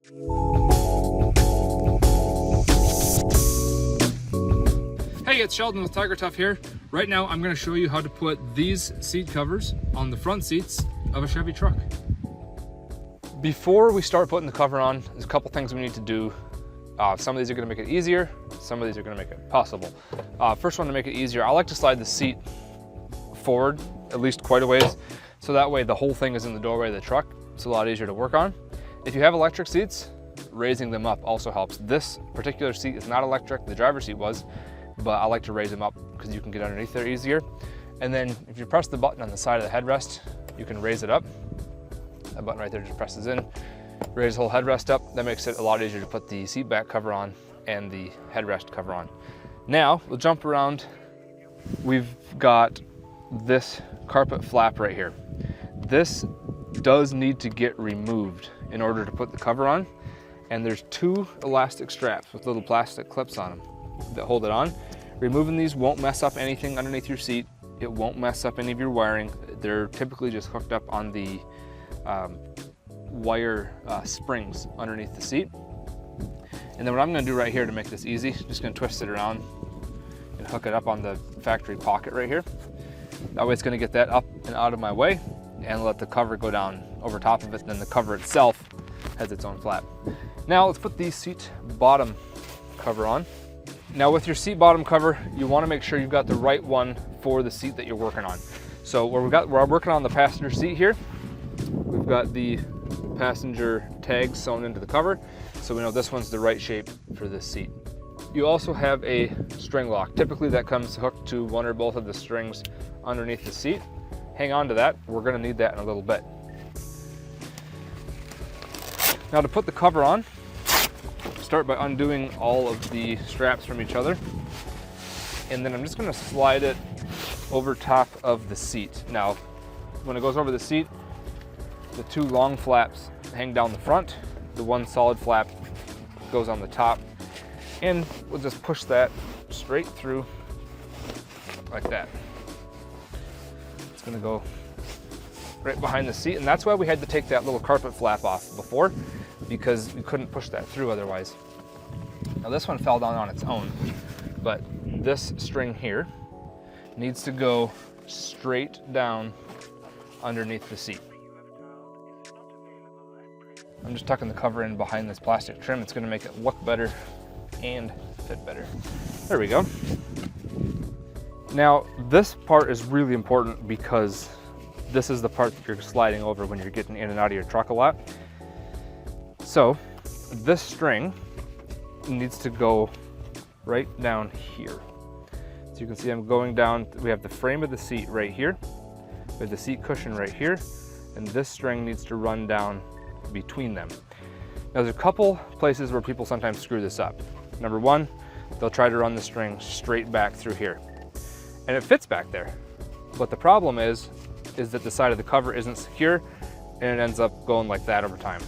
Hey, it's Sheldon with TigerTough here. Right now I'm going to show you how to put these seat covers on the front seats of a Chevy truck. Before we start putting the cover on, there's a couple things we need to do. Some of these are going to make it easier, some of these are going to make it possible. First one, to make it easier, I like to slide the seat forward at least quite a ways, so that way the whole thing is in the doorway of the truck. It's a lot easier to work on. If you have electric seats, raising them up also helps. This particular seat is not electric, the driver's seat was, but I like to raise them up because you can get underneath there easier. And then if you press the button on the side of the headrest, you can raise it up. That button right there just presses in, raise the whole headrest up. That makes it a lot easier to put the seat back cover on and the headrest cover on. Now we'll jump around. We've got this carpet flap right here. This does need to get removed in order to put the cover on. And there's two elastic straps with little plastic clips on them that hold it on. Removing these won't mess up anything underneath your seat. It won't mess up any of your wiring. They're typically just hooked up on the wire springs underneath the seat. And then what I'm going to do right here to make this easy, just going to twist it around and hook it up on the factory pocket right here. That way it's going to get that up and out of my way and let the cover go down over top of it. And then the cover itself has its own flap. Now let's put the seat bottom cover on. Now with your seat bottom cover, you want to make sure you've got the right one for the seat that you're working on. So we're working on the passenger seat here. We've got the passenger tags sewn into the cover, so we know this one's the right shape for this seat. You also have a string lock. Typically that comes hooked to one or both of the strings underneath the seat. Hang on to that. We're going to need that in a little bit. Now to put the cover on, start by undoing all of the straps from each other, and then I'm just going to slide it over top of the seat. Now when it goes over the seat, the two long flaps hang down the front, the one solid flap goes on the top, and we'll just push that straight through like that. It's going to go right behind the seat, and that's why we had to take that little carpet flap off before, because we couldn't push that through otherwise. Now this one fell down on its own, but this string here needs to go straight down underneath the seat. I'm just tucking the cover in behind this plastic trim. It's going to make it look better and fit better. There we go. Now this part is really important because this is the part that you're sliding over when you're getting in and out of your truck a lot. So this string needs to go right down here. So you can see I'm going down. We have the frame of the seat right here. We have the seat cushion right here. And this string needs to run down between them. Now there's a couple places where people sometimes screw this up. Number one, they'll try to run the string straight back through here. And it fits back there. But the problem is that the side of the cover isn't secure and it ends up going like that over time.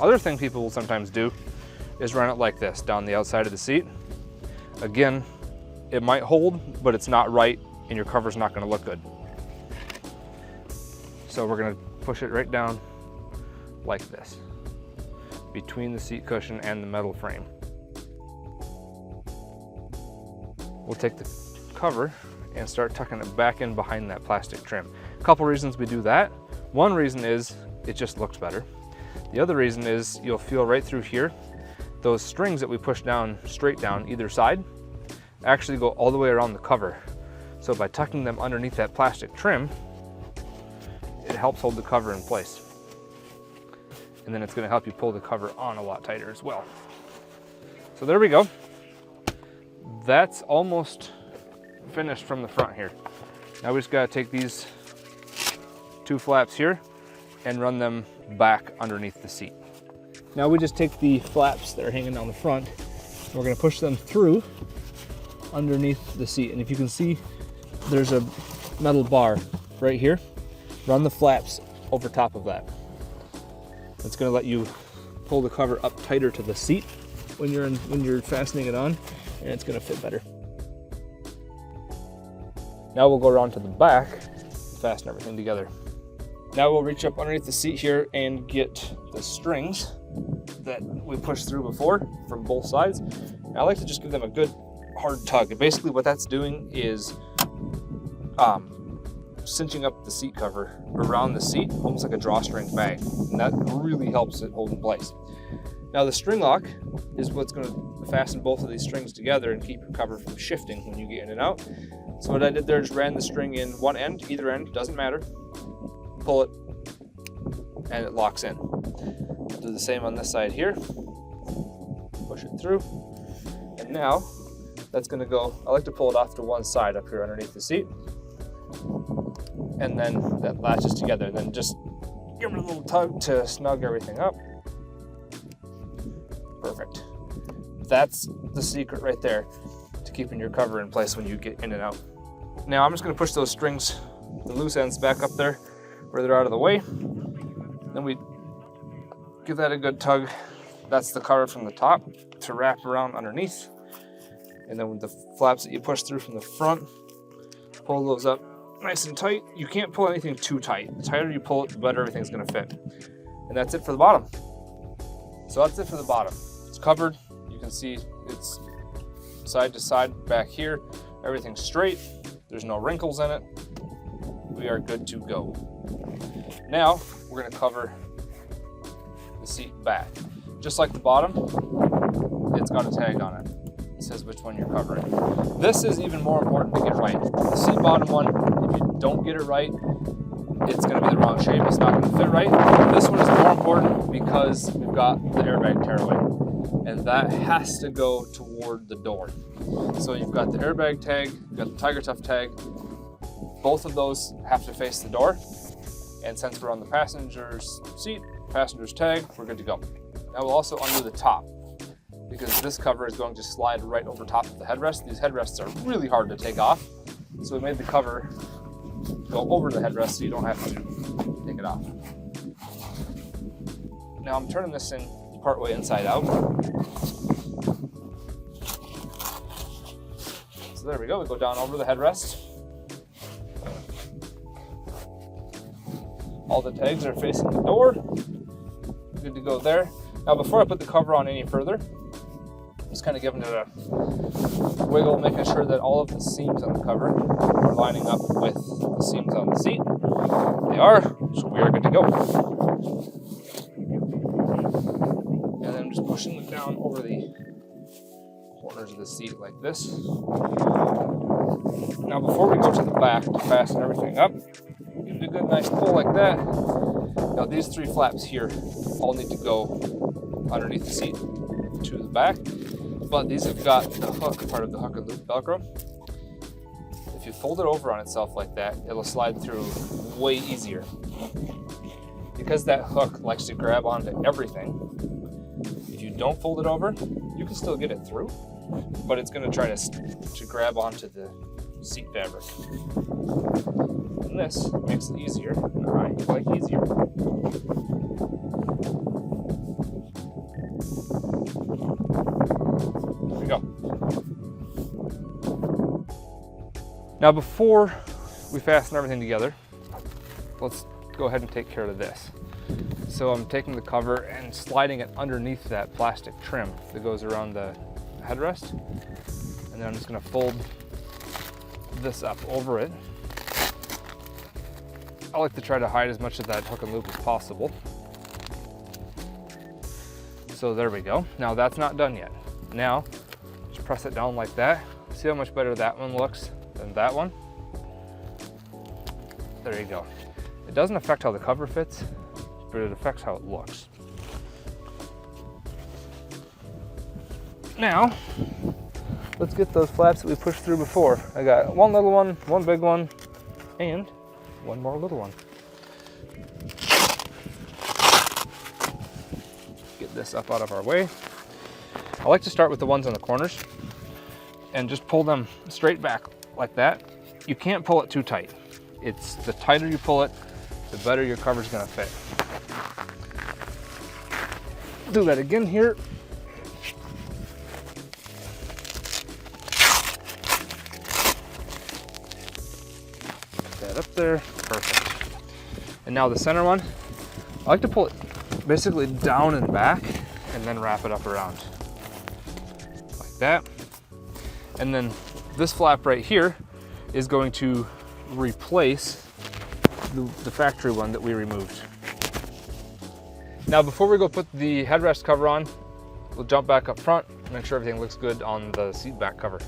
Other thing people will sometimes do is run it like this down the outside of the seat. Again, it might hold, but it's not right and your cover's not going to look good. So we're going to push it right down like this, between the seat cushion and the metal frame. We'll take the cover and start tucking it back in behind that plastic trim. A couple reasons we do that. One reason is it just looks better. The other reason is you'll feel right through here, those strings that we push down straight down either side actually go all the way around the cover. So by tucking them underneath that plastic trim, it helps hold the cover in place. And then it's going to help you pull the cover on a lot tighter as well. So there we go. That's almost finished from the front here. Now we just got to take these two flaps here and run them back underneath the seat. Now we just take the flaps that are hanging down the front and we're going to push them through underneath the seat. And if you can see, there's a metal bar right here. Run the flaps over top of that. It's going to let you pull the cover up tighter to the seat when you're fastening it on, and it's going to fit better. Now we'll go around to the back, fasten everything together. Now we'll reach up underneath the seat here and get the strings that we pushed through before from both sides. And I like to just give them a good hard tug. And basically what that's doing is cinching up the seat cover around the seat, almost like a drawstring bag. And that really helps it hold in place. Now the string lock is what's going to fasten both of these strings together and keep your cover from shifting when you get in and out. So what I did there is ran the string in one end, either end, doesn't matter. Pull it, and it locks in. I'll do the same on this side here. Push it through. And now that's going to go, I like to pull it off to one side up here underneath the seat. And then that latches together. Then just give it a little tug to snug everything up. Perfect. That's the secret right there to keeping your cover in place when you get in and out. Now I'm just going to push those strings, the loose ends, back up there where they're out of the way. Then we give that a good tug. That's the cover from the top to wrap around underneath. And then with the flaps that you push through from the front, pull those up nice and tight. You can't pull anything too tight. The tighter you pull it, the better everything's going to fit. And that's it for the bottom. So that's it for the bottom. It's covered. You can see it's side to side back here. Everything's straight. There's no wrinkles in it. We are good to go. Now we're going to cover the seat back. Just like the bottom, it's got a tag on it. It says which one you're covering. This is even more important to get right. The seat bottom one, if you don't get it right, it's going to be the wrong shape. It's not going to fit right. This one is more important because we've got the airbag tearaway, and that has to go toward the door. So you've got the airbag tag, you've got the TigerTough tag. Both of those have to face the door. And since we're on the passenger's seat, passenger's tag, we're good to go. Now we'll also undo the top because this cover is going to slide right over top of the headrest. These headrests are really hard to take off. So we made the cover go over the headrest so you don't have to take it off. Now I'm turning this in partway inside out. So there we go, we go down over the headrest. All the tags are facing the door. Good to go there. Now before I put the cover on any further, I'm just kind of giving it a wiggle, making sure that all of the seams on the cover are lining up with the seams on the seat. They are, so we are good to go. And then I'm just pushing them down over the corners of the seat like this. Now before we go to the back to fasten everything up, give it a good nice pull like that. Now these three flaps here all need to go underneath the seat to the back, but these have got the hook, part of the hook and loop Velcro. If you fold it over on itself like that, it'll slide through way easier. Because that hook likes to grab onto everything, if you don't fold it over, you can still get it through, but it's going to try to grab onto the seat fabric. And this makes it easier, and I like easier. There we go. Now before we fasten everything together, let's go ahead and take care of this. So I'm taking the cover and sliding it underneath that plastic trim that goes around the headrest. And then I'm just going to fold this up over it. I like to try to hide as much of that hook and loop as possible. So there we go. Now that's not done yet. Now, just press it down like that. See how much better that one looks than that one? There you go. It doesn't affect how the cover fits, but it affects how it looks. Now, let's get those flaps that we pushed through before. I got one little one, one big one, and one more little one. Get this up out of our way. I like to start with the ones on the corners and just pull them straight back like that. You can't pull it too tight. It's the tighter you pull it, the better your cover's gonna fit. Do that again here. That up there, perfect. And now the center one, I like to pull it basically down and back and and then wrap it up around like that. And then this flap right here is going to replace the factory one that we removed. Now before we go put the headrest cover on, we'll jump back up front, make sure everything looks good on the seat back cover.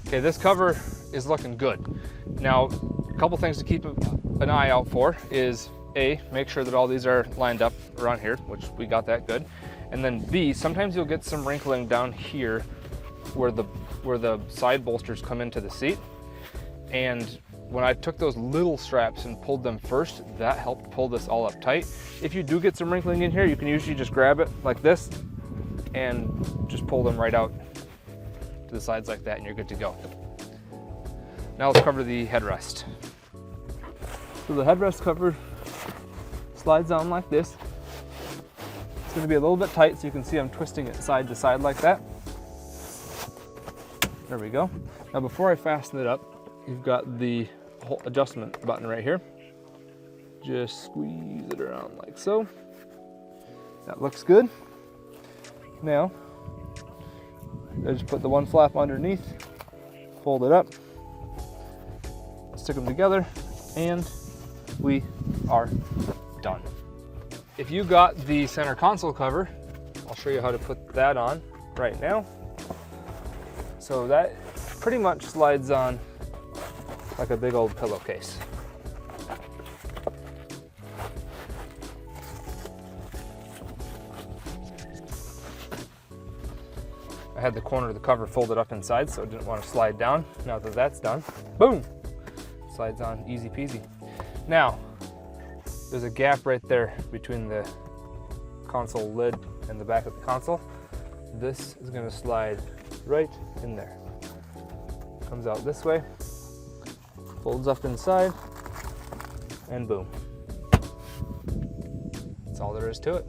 Okay, this cover is looking good. Now, a couple things to keep an eye out for is A, make sure that all these are lined up around here, which we got that good. And then B, sometimes you'll get some wrinkling down here where the side bolsters come into the seat. And when I took those little straps and pulled them first, that helped pull this all up tight. If you do get some wrinkling in here, you can usually just grab it like this and just pull them right out to the sides like that, and you're good to go. Now let's cover the headrest. So the headrest cover slides down like this. It's going to be a little bit tight, so you can see I'm twisting it side to side like that. There we go. Now before I fasten it up, you've got the whole adjustment button right here. Just squeeze it around like so. That looks good. Now, I just put the one flap underneath, fold it up, stick them together, and we are done. If you got the center console cover, I'll show you how to put that on right now. So that pretty much slides on like a big old pillowcase. I had the corner of the cover folded up inside, so it didn't want to slide down. Now that that's done, boom, slides on easy peasy. Now, there's a gap right there between the console lid and the back of the console. This is going to slide right in there. Comes out this way, folds up inside, and boom. That's all there is to it.